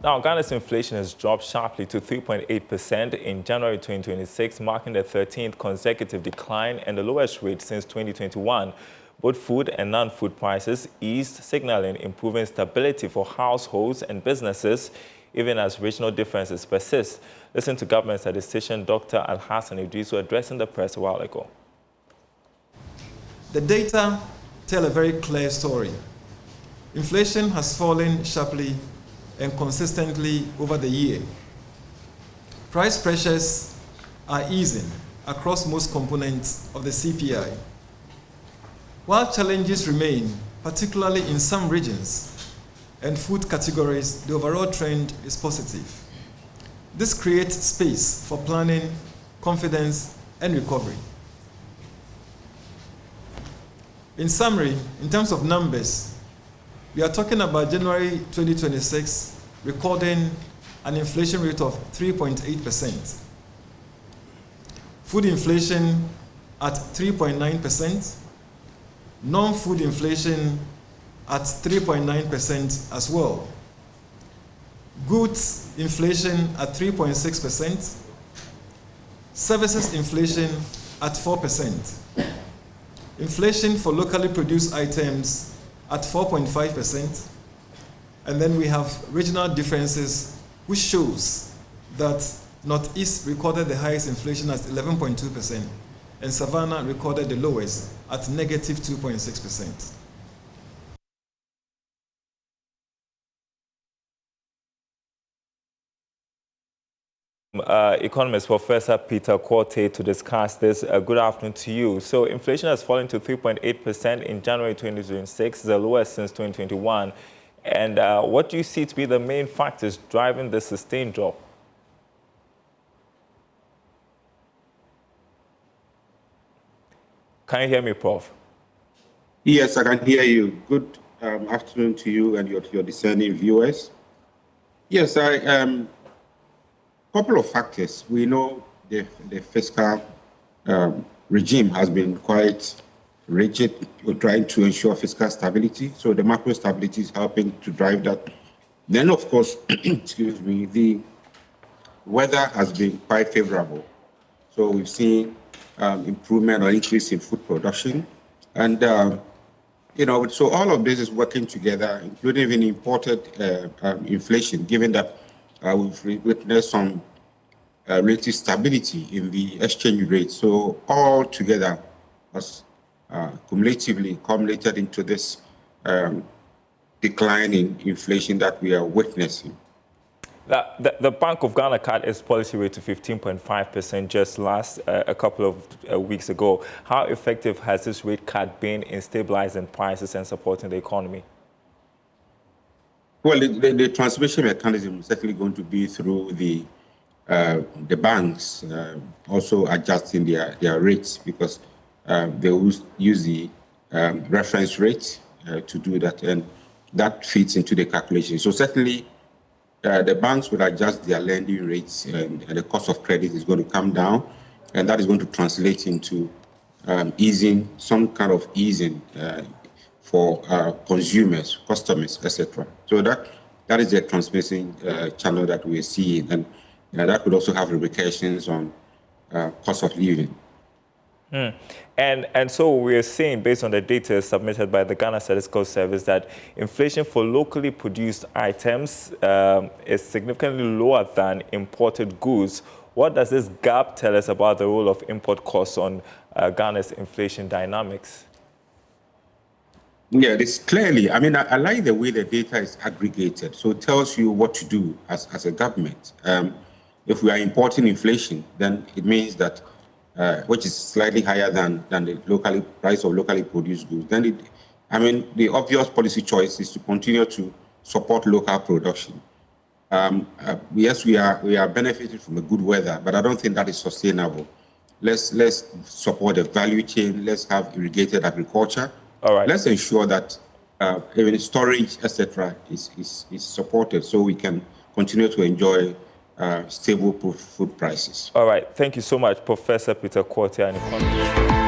Now, Ghana's inflation has dropped sharply to 3.8% in January 2026, marking the 13th consecutive decline and the lowest rate since 2021. Both food and non-food prices eased, signaling improving stability for households and businesses, even as regional differences persist. Listen to government statistician Dr. Alhassan Idrisu addressing the press a while ago. The data tell a very clear story. Inflation has fallen sharply and consistently over the year. Price pressures are easing across most components of the CPI. While challenges remain, particularly in some regions and food categories, the overall trend is positive. This creates space for planning, confidence, and recovery. In summary, in terms of numbers, we are talking about January 2026 recording an inflation rate of 3.8%. Food inflation at 3.9%. Non-food inflation at 3.9% as well. Goods inflation at 3.6%. Services inflation at 4%. Inflation for locally produced items at 4.5%, and then we have regional differences, which shows that Northeast recorded the highest inflation at 11.2%, and Savannah recorded the lowest at negative 2.6%. Economist Professor Peter Quartey to discuss this. Good afternoon to you. So inflation has fallen to 3.8% in January 2026, the lowest since 2021. And what do you see to be the main factors driving this sustained drop? Can you hear me, Prof? Yes, I can hear you. Good afternoon to you and your discerning viewers. Yes, couple of factors. We know the fiscal regime has been quite rigid. We're trying to ensure fiscal stability. So the macro stability is helping to drive that. Then, of course, excuse me, the weather has been quite favorable. So we've seen improvement or increase in food production. And, so all of this is working together, including even imported inflation, given that we've witnessed some relative stability in the exchange rate. So all together has cumulatively accumulated into this decline in inflation that we are witnessing. The Bank of Ghana cut its policy rate to 15.5% just a couple of weeks ago. How effective has this rate cut been in stabilizing prices and supporting the economy? Well, the transmission mechanism is certainly going to be through the banks also adjusting their rates, because they will use the reference rate to do that, and that fits into the calculation. So certainly the banks will adjust their lending rates, and the cost of credit is going to come down, and that is going to translate into easing, some kind of easing for consumers, customers, etc. So that is the transmission channel that we are seeing, and that could also have repercussions on cost of living. And so we are seeing, based on the data submitted by the Ghana Statistical Service, that inflation for locally produced items is significantly lower than imported goods. What does this gap tell us about the role of import costs on Ghana's inflation dynamics? Yeah, this clearly, I mean, I like the way the data is aggregated. So it tells you what to do as a government. If we are importing inflation, then it means that, which is slightly higher than the price of locally produced goods, then the obvious policy choice is to continue to support local production. Yes, we are benefiting from the good weather, but I don't think that is sustainable. Let's support the value chain. Let's have irrigated agriculture. All right. Let's ensure that even storage, etc., is supported, so we can continue to enjoy stable food prices. All right. Thank you so much, Professor Peter Quartey, an economist.